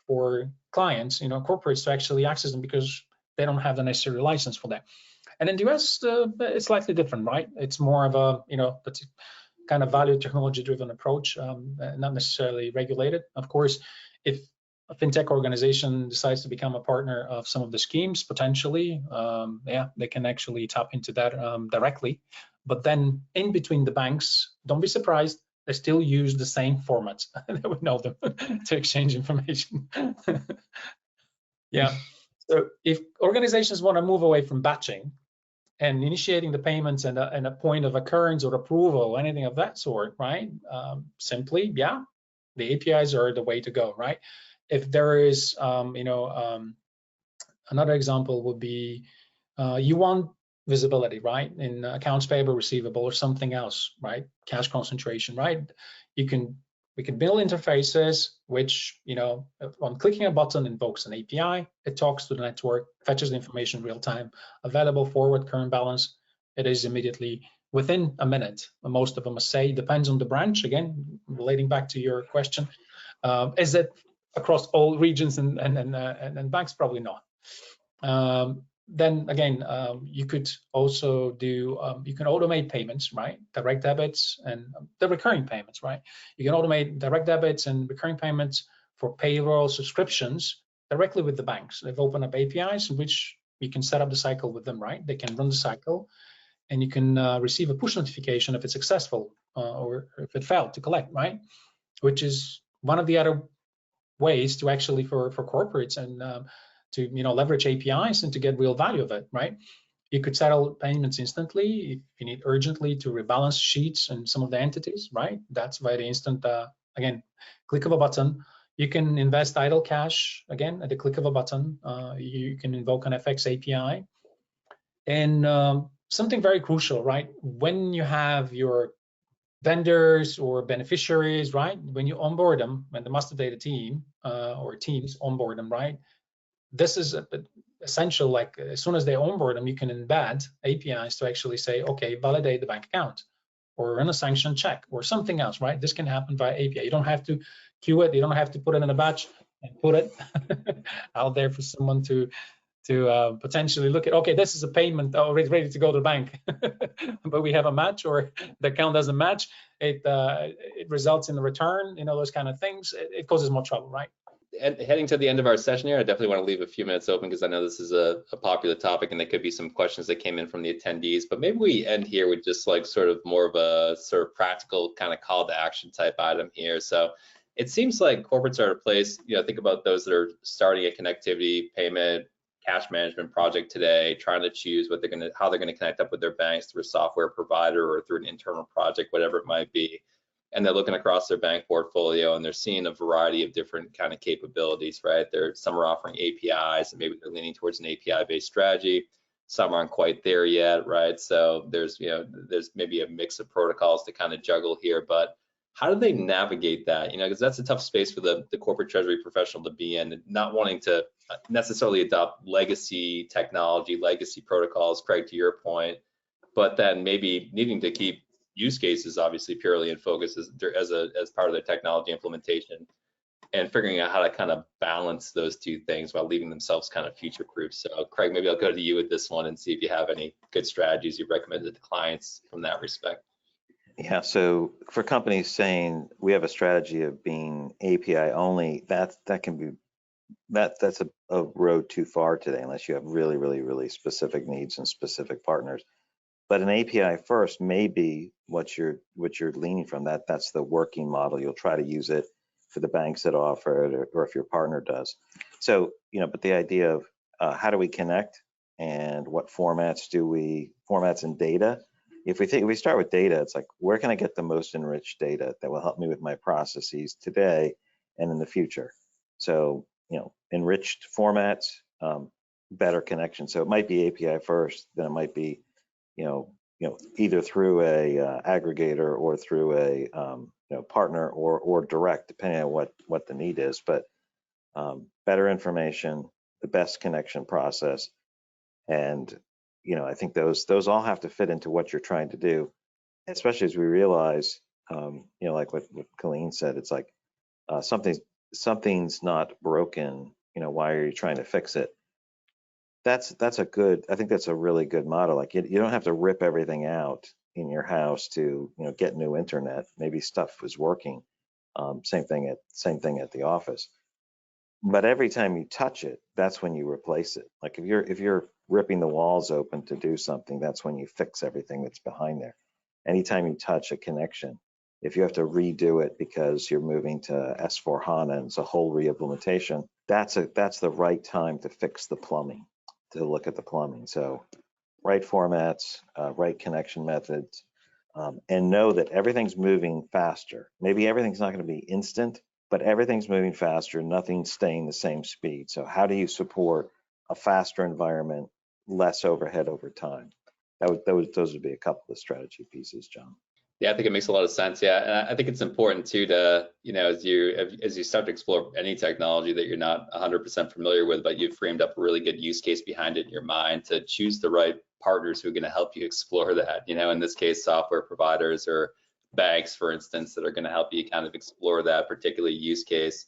for clients, corporates to actually access them because they don't have the necessary license for that. And in the US, it's slightly different, right? It's more of a, that's kind of value technology-driven approach, not necessarily regulated. Of course, if a fintech organization decides to become a partner of some of the schemes, potentially, they can actually tap into that directly. But then in between the banks, don't be surprised, they still use the same formats. They would know them to exchange information. Yeah. So if organizations want to move away from batching and initiating the payments and a point of occurrence or approval, anything of that sort, right? Simply, the APIs are the way to go, right? If there is, another example would be you want visibility, right? In accounts payable, receivable, or something else, right? Cash concentration, right? We can build interfaces which, on clicking a button, invokes an API. It talks to the network, fetches the information real time, available, forward, current balance. It is immediately within a minute. Most of them must say, depends on the branch. Again, relating back to your question, is it across all regions and banks? Probably not. Then again, you could also do, you can automate payments, right? Direct debits and the recurring payments, right? You can automate direct debits and recurring payments for payroll subscriptions directly with the banks. They've opened up APIs in which you can set up the cycle with them, right? They can run the cycle, and you can receive a push notification if it's successful or if it failed to collect, right? Which is one of the other ways to actually for corporates and to leverage APIs and to get real value of it, right? You could settle payments instantly if you need urgently to rebalance sheets and some of the entities, right? That's via the instant, again, click of a button. You can invest idle cash, again, at the click of a button. You can invoke an FX API. And something very crucial, right? When you have your vendors or beneficiaries, right? When you onboard them, when the master data team or teams onboard them, right? This is essential, like as soon as they onboard them, you can embed APIs to actually say, okay, validate the bank account or run a sanction check or something else, right? This can happen via API. You don't have to queue it. You don't have to put it in a batch and put it out there for someone to potentially look at. Okay, this is a payment already ready to go to the bank, but we have a match or the account doesn't match. It results in the return. You know, those kind of things. It causes more trouble, right? And heading to the end of our session here, I definitely want to leave a few minutes open because I know this is a popular topic and there could be some questions that came in from the attendees, but maybe we end here with just like sort of more of a sort of practical kind of call to action type item here. So it seems like corporates are a place, you know, think about those that are starting a connectivity, payment, cash management project today, trying to choose what how they're going to connect up with their banks through a software provider or through an internal project, whatever it might be. And they're looking across their bank portfolio and they're seeing a variety of different kind of capabilities, right? Some are offering APIs and maybe they're leaning towards an API-based strategy. Some aren't quite there yet, right? So there's maybe a mix of protocols to kind of juggle here, but how do they navigate that? You know, because that's a tough space for the corporate treasury professional to be in, not wanting to necessarily adopt legacy technology, legacy protocols, Craig, to your point, but then maybe needing to keep use cases obviously purely in focus as part of their technology implementation, and figuring out how to kind of balance those two things while leaving themselves kind of future proof. So Craig, maybe I'll go to you with this one and see if you have any good strategies you recommended to clients from that respect. Yeah, so for companies saying we have a strategy of being API only, that's a road too far today, unless you have really, really, really specific needs and specific partners. But an API first may be what you're leaning from. That's the working model. You'll try to use it for the banks that offer it, or if your partner does. So, you know, but the idea of how do we connect and what formats and data. If we start with data, it's like, where can I get the most enriched data that will help me with my processes today and in the future? So, you know, enriched formats, better connection. So it might be API first, then it might be, you know, either through a aggregator or through a partner or direct, depending on what the need is. But better information, the best connection process, and you know, I think those all have to fit into what you're trying to do, especially as we realize, you know, like what Colleen said, it's like something's not broken. You know, why are you trying to fix it? I think that's a really good model. Like you don't have to rip everything out in your house to, you know, get new internet. Maybe stuff was working. Same thing at the office. But every time you touch it, that's when you replace it. Like if you're ripping the walls open to do something, that's when you fix everything that's behind there. Anytime you touch a connection, if you have to redo it because you're moving to S/4HANA and it's a whole re-implementation, that's the right time to fix the plumbing, to look at the plumbing. So right formats, right connection methods, and know that everything's moving faster. Maybe everything's not going to be instant, but everything's moving faster, nothing's staying the same speed. So how do you support a faster environment, less overhead over time? Those would be a couple of strategy pieces, John. Yeah, I think it makes a lot of sense. Yeah, and I think it's important too to, you know, as you start to explore any technology that you're not 100% familiar with, but you've framed up a really good use case behind it in your mind, to choose the right partners who are going to help you explore that. You know, in this case, software providers or banks, for instance, that are going to help you kind of explore that particular use case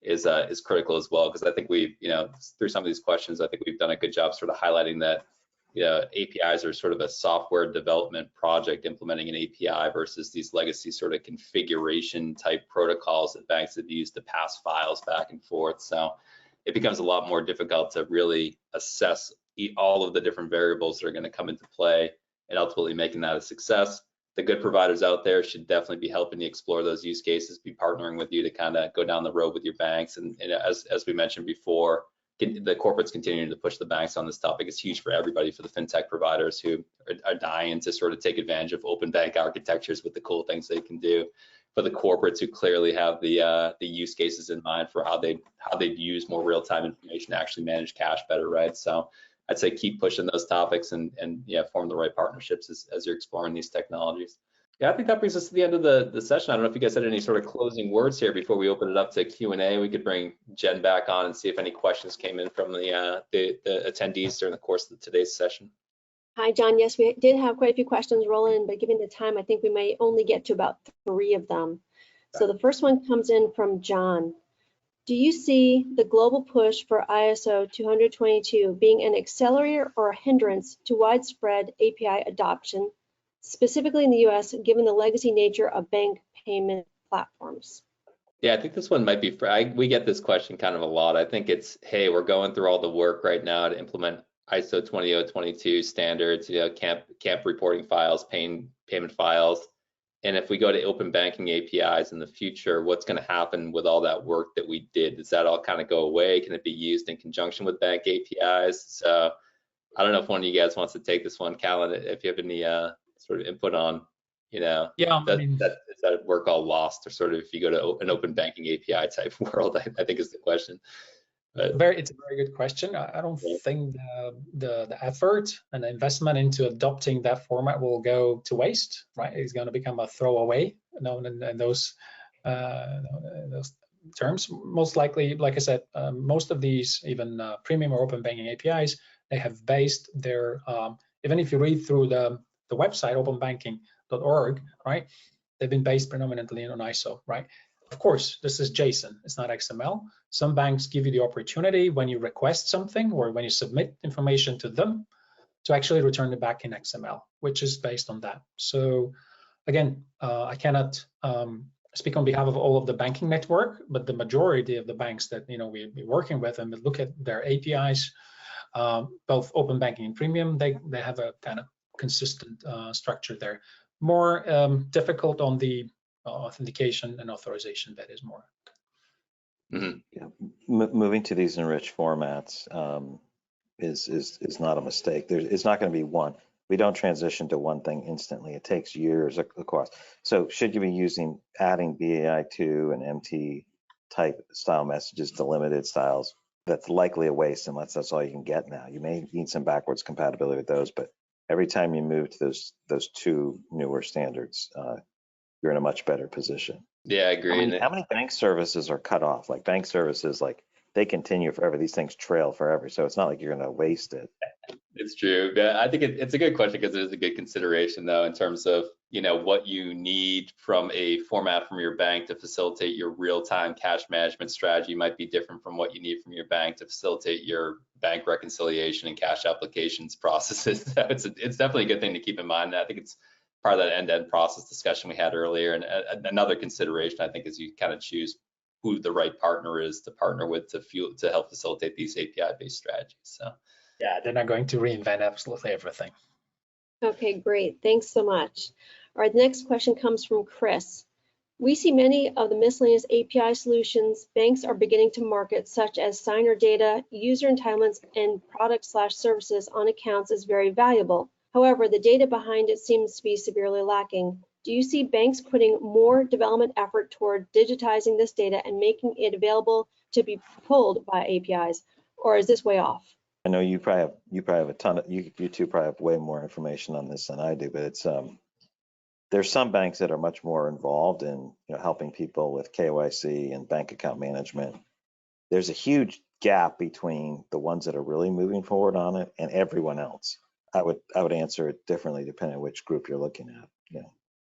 is critical as well. Because I think we've, you know, through some of these questions, I think we've done a good job sort of highlighting that, you know, APIs are sort of a software development project implementing an API versus these legacy sort of configuration type protocols that banks have used to pass files back and forth. So it becomes a lot more difficult to really assess all of the different variables that are going to come into play and ultimately making that a success. The good providers out there should definitely be helping you explore those use cases, be partnering with you to kind of go down the road with your banks. And as we mentioned before, the corporates continuing to push the banks on this topic is huge for everybody, for the fintech providers who are dying to sort of take advantage of open bank architectures with the cool things they can do, for the corporates who clearly have the use cases in mind for how they'd use more real-time information to actually manage cash better, right? So I'd say keep pushing those topics and yeah, form the right partnerships as you're exploring these technologies. Yeah, I think that brings us to the end of the session. I don't know if you guys had any sort of closing words here before we open it up to Q&A. We could bring Jen back on and see if any questions came in from the attendees during the course of today's session. Hi, John. Yes, we did have quite a few questions roll in, but given the time, I think we may only get to about 3 of them. So the first one comes in from John. Do you see the global push for ISO 20022 being an accelerator or a hindrance to widespread API adoption, specifically in the US, given the legacy nature of bank payment platforms? Yeah, I think this one might be, we get this question kind of a lot. I think it's, hey, we're going through all the work right now to implement ISO 20022 standards, camp reporting files, payment files. And if we go to open banking APIs in the future, what's going to happen with all that work that we did? Does that all kind of go away? Can it be used in conjunction with bank APIs? So I don't know if one of you guys wants to take this one, Callan, if you have any sort of input on, Yeah, is that work all lost, or sort of if you go to an open banking API type world, I think is the question. But it's a very good question. I don't think the effort and the investment into adopting that format will go to waste, right? It's going to become a throwaway, in those terms. Most likely, like I said, most of these, even premium or open banking APIs, they have based their, even if you read through the website, openbanking.org, right? They've been based predominantly on ISO, right? Of course, this is JSON, it's not XML. Some banks give you the opportunity when you request something or when you submit information to them to actually return it back in XML, which is based on that. So again, I cannot speak on behalf of all of the banking network, but the majority of the banks that we're working with and we look at their APIs, both open banking and premium, they have a kind of consistent structure there. More difficult on the authentication and authorization, that is more. Yeah. Moving to these enriched formats is not a mistake. It's not going to be one. We don't transition to one thing instantly. It takes years across. So should you be adding BAI2 and MT type style messages to limited styles? That's likely a waste unless that's all you can get now. You may need some backwards compatibility with those, but every time you move to those 2 newer standards, you're in a much better position. Yeah, I agree. How many bank services are cut off? Like bank services, like they continue forever. These things trail forever. So it's not like you're going to waste it. It's true. Yeah, I think it's a good question because it is a good consideration, though, in terms of what you need from a format from your bank to facilitate your real-time cash management strategy might be different from what you need from your bank to facilitate your bank reconciliation and cash applications processes. So it's definitely a good thing to keep in mind. I think it's part of that end-to-end process discussion we had earlier. And another consideration, I think, is you kind of choose who the right partner is to partner with to help facilitate these API-based strategies. So yeah, they're not going to reinvent absolutely everything. Okay, great. Thanks so much. All right, the next question comes from Chris. We see many of the miscellaneous API solutions banks are beginning to market, such as signer data, user entitlements, and product/services on accounts is very valuable. However, the data behind it seems to be severely lacking. Do you see banks putting more development effort toward digitizing this data and making it available to be pulled by APIs, or is this way off? I know you probably have a ton of, you two probably have way more information on this than I do, but it's there's some banks that are much more involved in helping people with KYC and bank account management. There's a huge gap between the ones that are really moving forward on it and everyone else. I would answer it differently depending on which group you're looking at.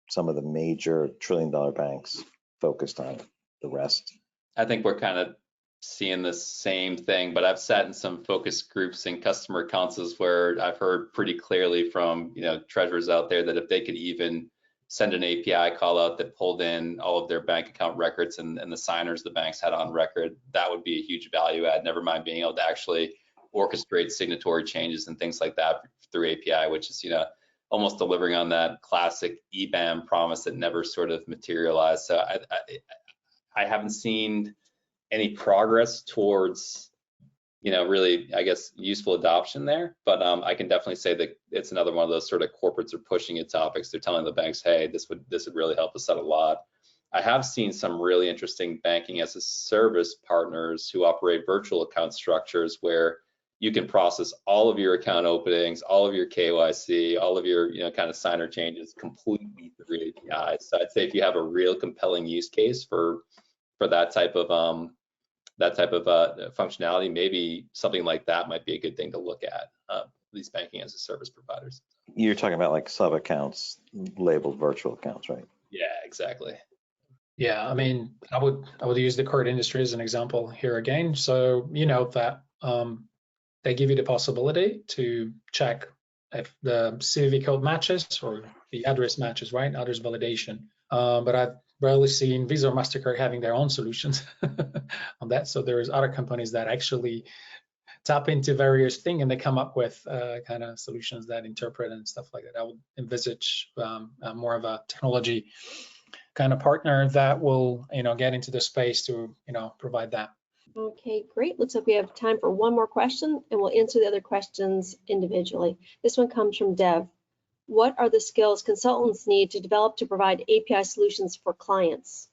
Some of the major trillion-dollar banks focused on it. The rest, I think we're kind of seeing the same thing, but I've sat in some focus groups and customer councils where I've heard pretty clearly from treasurers out there that if they could even send an API call out that pulled in all of their bank account records and the signers the banks had on record, that would be a huge value add. Never mind being able to actually orchestrate signatory changes and things like that through API, which is almost delivering on that classic EBAM promise that never sort of materialized. So I haven't seen any progress towards really, I guess, useful adoption there, but I can definitely say that it's another one of those sort of corporates are pushing it topics. They're telling the banks, hey, this would really help us out a lot. I have seen some really interesting banking as a service partners who operate virtual account structures where you can process all of your account openings, all of your KYC, all of your kind of signer changes completely through APIs. So I'd say if you have a real compelling use case for that type of functionality, maybe something like that might be a good thing to look at. These banking as a service providers. You're talking about like sub accounts labeled virtual accounts, right? Yeah, exactly. Yeah, I mean, I would use the card industry as an example here again. So that they give you the possibility to check if the CVV code matches or the address matches, right? Address validation. But I've rarely seen Visa or MasterCard having their own solutions on that. So there's other companies that actually tap into various things and they come up with kind of solutions that interpret and stuff like that. I would envisage more of a technology kind of partner that will get into the space to provide that. Okay, great. Looks like we have time for one more question, and we'll answer the other questions individually. This one comes from Dev. What are the skills consultants need to develop to provide API solutions for clients?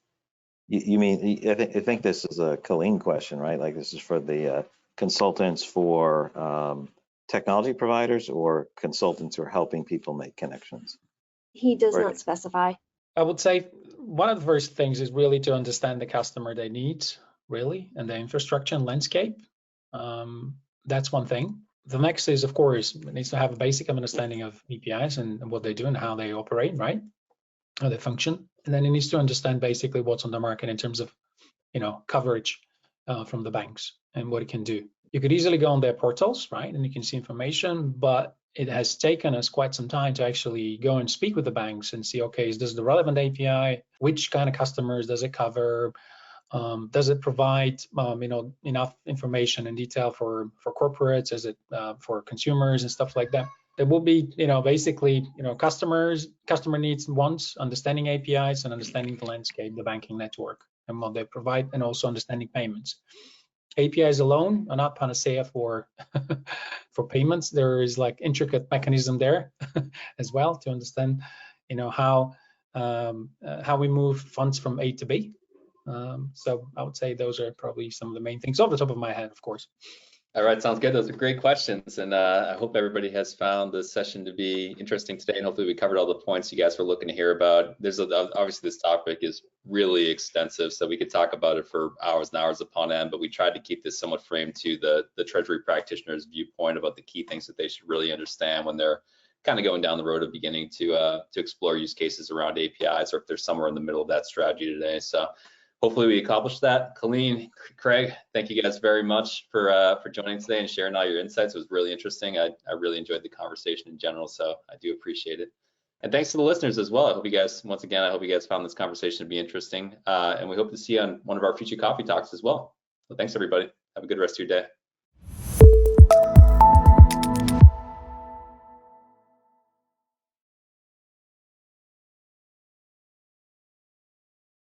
You mean, I think this is a Colleen question, right? Like this is for the consultants for technology providers or consultants who are helping people make connections? He does not specify. I would say one of the first things is really to understand the customer they need, really, and the infrastructure and landscape. That's one thing. The next is, of course, it needs to have a basic understanding of APIs and what they do and how they operate, right? How they function. And then it needs to understand basically what's on the market in terms of, coverage from the banks and what it can do. You could easily go on their portals, right? And you can see information, but it has taken us quite some time to actually go and speak with the banks and see, okay, is this the relevant API? Which kind of customers does it cover? Does it provide, enough information and detail for corporates? Is it for consumers and stuff like that? There will be, basically, customer needs and wants, understanding APIs and understanding the landscape, the banking network and what they provide, and also understanding payments. APIs alone are not panacea for for payments. There is like intricate mechanism there as well to understand, how we move funds from A to B. So I would say those are probably some of the main things off the top of my head, of course. All right, sounds good. Those are great questions, and I hope everybody has found this session to be interesting today, and hopefully we covered all the points you guys were looking to hear about. Obviously this topic is really extensive, so we could talk about it for hours and hours upon end, but we tried to keep this somewhat framed to the Treasury practitioner's viewpoint about the key things that they should really understand when they're kind of going down the road of beginning to explore use cases around APIs, or if they're somewhere in the middle of that strategy today. So hopefully we accomplished that. Colleen, Craig, thank you guys very much for joining today and sharing all your insights. It was really interesting. I really enjoyed the conversation in general, so I do appreciate it. And thanks to the listeners as well. I hope you guys found this conversation to be interesting. And we hope to see you on one of our future coffee talks as well. So thanks everybody. Have a good rest of your day.